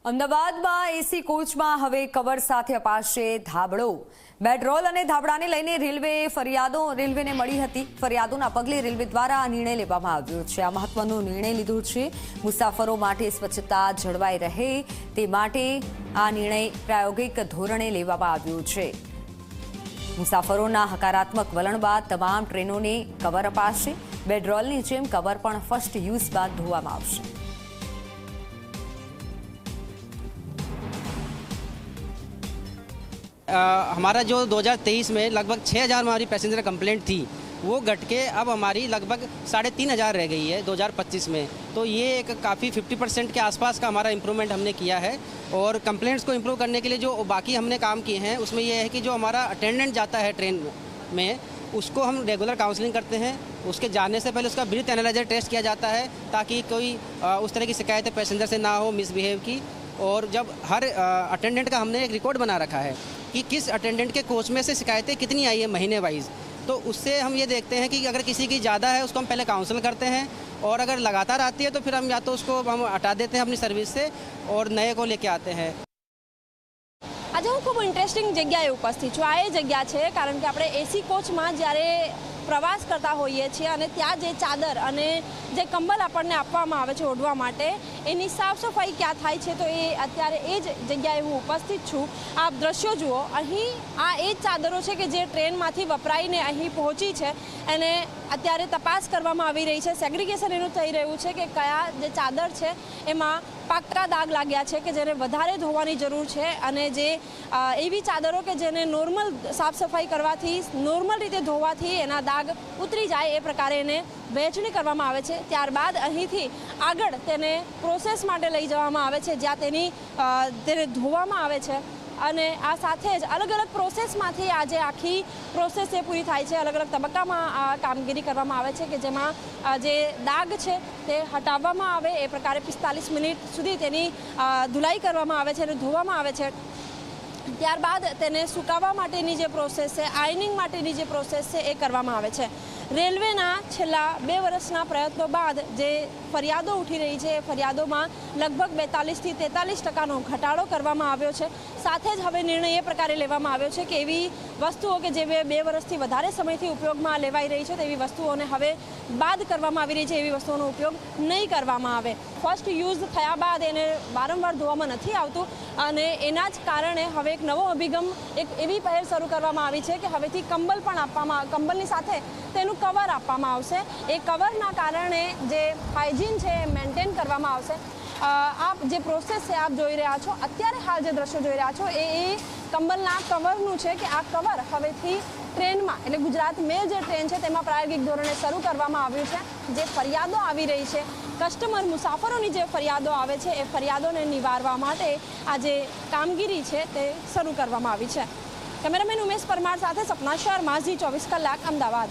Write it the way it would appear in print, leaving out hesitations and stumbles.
અમદાવાદમાં એસી કોચમાં હવે કવર સાથે અપાશે ધાબળો। બેડરોલ અને ધાબળાને લઈને રેલવેને મળી હતી ફરિયાદોના પગલે રેલવે દ્વારા આ નિર્ણય લેવામાં આવ્યો છે। આ મહત્વનો નિર્ણય લીધો છે। મુસાફરો માટે સ્વચ્છતા જળવાઈ રહે તે માટે આ નિર્ણય પ્રાયોગિક ધોરણે લેવામાં આવ્યો છે। મુસાફરોના હકારાત્મક વલણ બાદ તમામ ટ્રેનોને કવર અપાશે। બેડરોલની જેમ કવર પણ ફર્સ્ટ યુઝ બાદ ધોવામાં આવશે। हमारा जो 2023 में लगभग 6000 हमारी पैसेंजर कंप्लेंट थी, वो घट के अब हमारी लगभग 3500 रह गई है 2025 में। तो ये एक काफ़ी 50% के आसपास का हमारा इम्प्रूवमेंट हमने किया है। और कंप्लेंट्स को इम्प्रूव करने के लिए जो बाकी हमने काम किए हैं उसमें ये है कि जो हमारा अटेंडेंट जाता है ट्रेन में उसको हम रेगुलर काउंसलिंग करते हैं। उसके जाने से पहले उसका ब्रीथ एनालाइजर टेस्ट किया जाता है ताकि कोई उस तरह की शिकायतें पैसेंजर से ना हो, मिसबिहेव की। और जब हर अटेंडेंट का हमने एक रिकॉर्ड बना रखा है कि किस अटेंडेंट के कोच में से शिकायतें कितनी आई है महीने वाइज, तो उससे हम ये देखते हैं कि अगर किसी की ज़्यादा है उसको हम पहले काउंसिल करते हैं, और अगर लगातार आती है तो फिर हम या तो उसको हम हटा देते हैं अपनी सर्विस से और नए को लेके आते हैं। आज हूँ खूब इंटरेस्टिंग जगह उपस्थित छूँ। आ ए जगह है कारण कि આપણે एसी कोच में જ્યારે प्रवास करता होइए छीए अने त्यां जे चादर अने जे कंबल आपणने आपवामां आवे छे ओढवा माटे एनी साफ सफाई क्या थाय छे, तो ए अत्यारे ए ज जग्याए हूँ उपस्थित छूँ। आप दृश्यो जुओ, अहीं आ ए चादरो छे के जे ट्रेनमांथी वपराईने अहीं पहोंची छे अने अत्यारे तपास करवामां आवी रही छे। सेग्रीगेशन एनुं थई रह्युं छे के कया जे चादर छे एमां पाका दाग लाग्या छे के जेने वधारे धोवानी जरूर छे अने जे एवी चादरो के जेने नॉर्मल साफ सफाई करवाथी नॉर्मल रीते धोवाथी एना दाग उतरी जाए ए प्रकारे एने वहेंचणी करवामां आवे छे। त्यारबाद અહીંથી આગળ તેને પ્રોસેસ માટે લઈ જવામાં આવે છે જ્યાં તેને ધોવામાં આવે છે અને આ સાથે જ અલગ અલગ પ્રોસેસમાંથી આજે આખી પ્રોસેસ એ પૂરી થાય છે। અલગ અલગ તબક્કામાં આ કામગીરી કરવામાં આવે છે કે જેમાં જે દાગ છે તે હટાવવામાં આવે એ પ્રકારે 45 મિનિટ સુધી તેની ધુલાઈ કરવામાં આવે છે અને ધોવામાં આવે છે। ત્યારબાદ તેને સુકાવવા માટેની જે પ્રોસેસ છે, આયનિંગ માટેની જે પ્રોસેસ છે એ કરવામાં આવે છે। રેલવેના છેલ્લા 2 વર્ષના પ્રયત્નો બાદ જે ફરિયાદો ઉઠી રહી છે એ ફરિયાદોમાં લગભગ 42 થી 43% ઘટાડો કરવામાં આવ્યો છે। સાથે જ હવે નિર્ણય એ પ્રકારે લેવામાં આવ્યો છે કે એવી વસ્તુઓ કે જે 2 વર્ષથી વધારે સમયથી ઉપયોગમાં લેવાઈ રહી છે તેવી વસ્તુઓને હવે બાદ કરવામાં આવી રહી છે, એવી વસ્તુઓનો ઉપયોગ નહીં કરવામાં આવે। ફર્સ્ટ યુઝ થયા બાદ એને વારંવાર ધોવામાં નથી આવતું અને એના જ કારણે હવે એક નવો અભિગમ, એક એવી પહેલ શરૂ કરવામાં આવી છે કે હવેથી કંબલ પણ આપવામાં, કંબલની સાથે તેનું કવર આપવામાં આવશે। એ કવરના કારણે જે હાઇજીન છે એ મેન્ટેન કરવામાં આવશે। आप जे प्रोसेस है आप જોઈ રહ્યા છો, અત્યારે હાલ જે દ્રશ્યો જોઈ રહ્યા છો એ કંબલના કવરનું છે કે આ કવર હવેથી ટ્રેનમાં એટલે ગુજરાત મેલ જે ટ્રેન છે તેમાં પ્રાયોગિક ધોરણે શરૂ કરવામાં આવ્યું છે। જે ફરિયાદો આવી રહી છે, કસ્ટમર મુસાફરોની જે ફરિયાદો આવે છે એ ફરિયાદોને નિવારવા માટે આ જે કામગીરી છે તે શરૂ કરવામાં આવી છે। કેમેરામેન ઉમેશ પરમાર સાથે સપના શર્મા, ઝી 24 કલાક, અમદાવાદ।